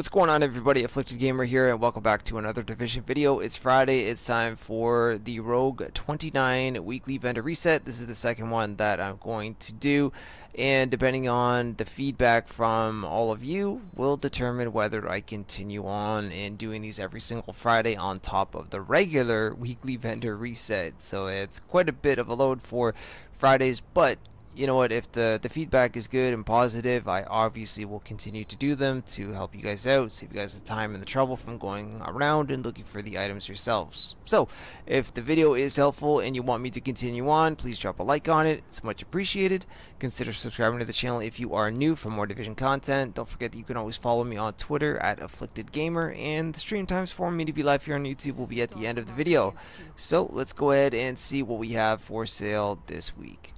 What's going on, everybody? Afflicted Gamer here, and welcome back to another Division video. It's Friday. It's time for the Rogue 29 weekly vendor reset. This is the second one that I'm going to do, and depending on the feedback from all of you will determine whether I continue on in doing these every single Friday on top of the regular weekly vendor reset. So it's quite a bit of a load for Fridays, but you know what, if the feedback is good and positive, I obviously will continue to do them to help you guys out, save you guys the time and the trouble from going around and looking for the items yourselves. So if the video is helpful and you want me to continue on, please drop a like on it. It's much appreciated. Consider subscribing to the channel if you are new for more Division content. Don't forget that you can always follow me on Twitter at Afflicted Gamer, and the stream times for me to be live here on YouTube will be at the end of the video. So let's go ahead and see what we have for sale this week.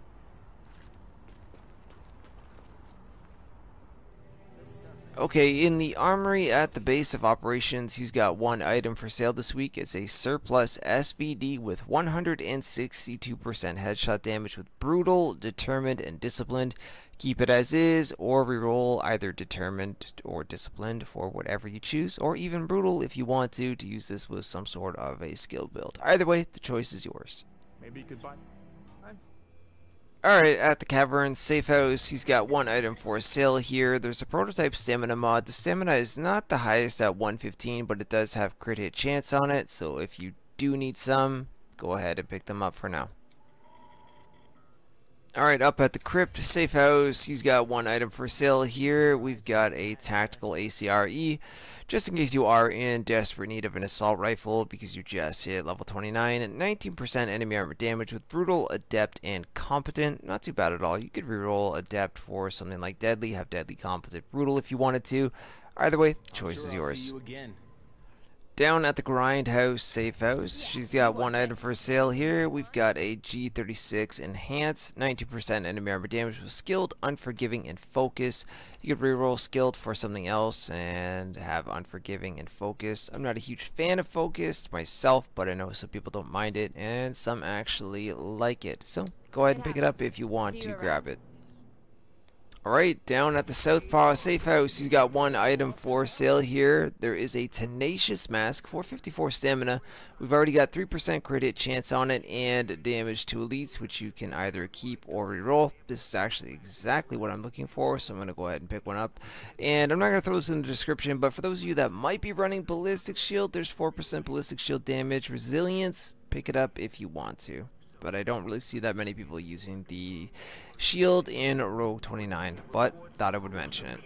Okay, in the armory at the base of operations, he's got one item for sale this week. It's a surplus SBD with 162% headshot damage with brutal, determined, and disciplined. Keep it as is, or reroll either determined or disciplined for whatever you choose, or even brutal if you want to use this with some sort of a skill build. Either way, the choice is yours. Maybe you could buy. Alright, at the Cavern Safe House, he's got one item for sale here. There's a prototype stamina mod. The stamina is not the highest at 115, but it does have crit hit chance on it, so if you do need some, go ahead and pick them up for now. Alright, up at the Crypt Safe House, he's got one item for sale here. We've got a tactical ACRE, just in case you are in desperate need of an assault rifle because you just hit level 29, 19% enemy armor damage with brutal, adept, and competent. Not too bad at all. You could reroll adept for something like deadly, have deadly, competent, brutal if you wanted to. Either way, the choice is yours. Down at the Grindhouse Safe House, she's got one item for sale here. We've got a G36 Enhanced, 19% enemy armor damage with skilled, unforgiving, and focus. You could reroll skilled for something else and have unforgiving and focus. I'm not a huge fan of focus myself, but I know some people don't mind it and some actually like it. So go ahead and pick it up if you want to grab it. Alright, down at the Southpaw Safe House, he's got one item for sale here. There is a Tenacious Mask, 454 stamina. We've already got 3% crit hit chance on it and damage to elites, which you can either keep or reroll. This is actually exactly what I'm looking for, so I'm going to go ahead and pick one up. And I'm not going to throw this in the description, but for those of you that might be running Ballistic Shield, there's 4% Ballistic Shield damage. Resilience, pick it up if you want to. But I don't really see that many people using the shield in Rogue 29, but thought I would mention it.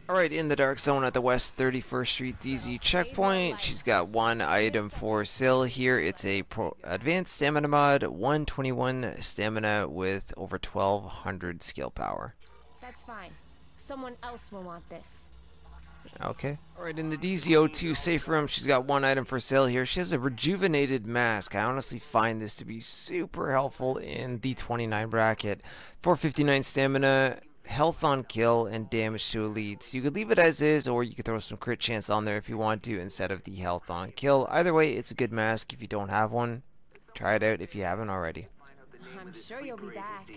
Alright, in the Dark Zone at the West 31st Street DZ checkpoint, she's got one item for sale here. It's a advanced stamina mod, 121 stamina with over 1200 skill power. That's fine. Someone else will want this. Okay. Alright, in the DZ02 safe room, she's got one item for sale here. She has a Rejuvenated Mask. I honestly find this to be super helpful in the 29 bracket. 459 stamina, health on kill, and damage to elites. You could leave it as is, or you could throw some crit chance on there if you want to instead of the health on kill. Either way, it's a good mask if you don't have one. Try it out if you haven't already. I'm sure you'll be back.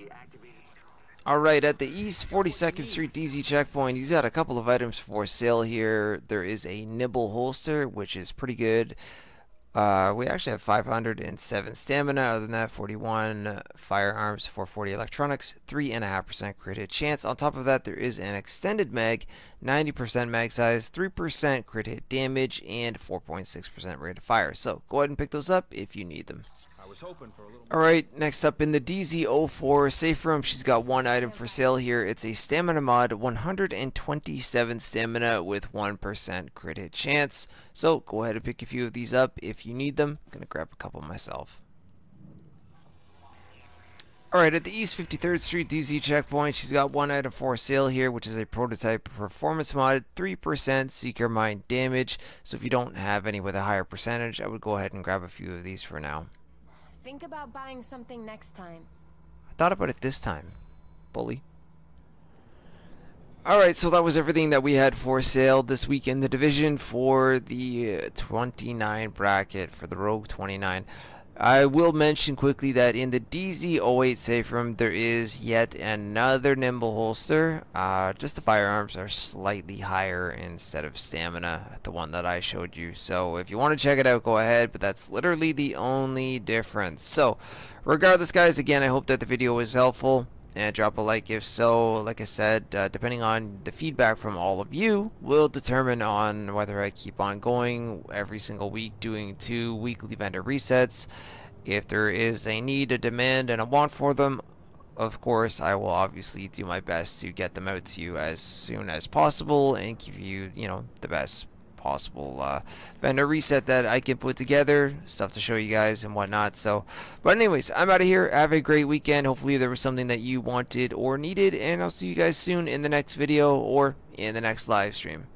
Alright, at the East 42nd Street DZ checkpoint, he's got a couple of items for sale here. There is a Nimble holster, which is pretty good. We actually have 507 stamina. Other than that, 41 firearms, 440 electronics, 3.5% crit hit chance. On top of that, there is an extended mag, 90% mag size, 3% crit hit damage, and 4.6% rate of fire. So go ahead and pick those up if you need them. Alright, next up in the DZ04 safe room, she's got one item for sale here. It's a stamina mod, 127 stamina with 1% crit hit chance. So go ahead and pick a few of these up if you need them. I'm going to grab a couple myself. Alright, at the East 53rd Street DZ checkpoint, she's got one item for sale here, which is a prototype performance mod, 3% Seeker Mine damage. So if you don't have any with a higher percentage, I would go ahead and grab a few of these for now. Think about buying something next time. I thought about it this time, bully. Alright, so that was everything that we had for sale this week in the division for the 29 bracket for the Rogue 29. I will mention quickly that in the DZ08 safe room there is yet another Nimble holster. Just the firearms are slightly higher instead of stamina, the one that I showed you. So if you want to check it out, go ahead, but that's literally the only difference. So regardless, guys, again, I hope that the video was helpful. And drop a like if so. Like I said, depending on the feedback from all of you will determine on whether I keep on going every single week doing 2 weekly vendor resets. If there is a need, a demand, and a want for them, of course I will obviously do my best to get them out to you as soon as possible and give you, the best possible vendor reset that I can put together, stuff to show you guys and whatnot. So, but anyways, I'm out of here. Have a great weekend. Hopefully there was something that you wanted or needed, and I'll see you guys soon in the next video or in the next live stream.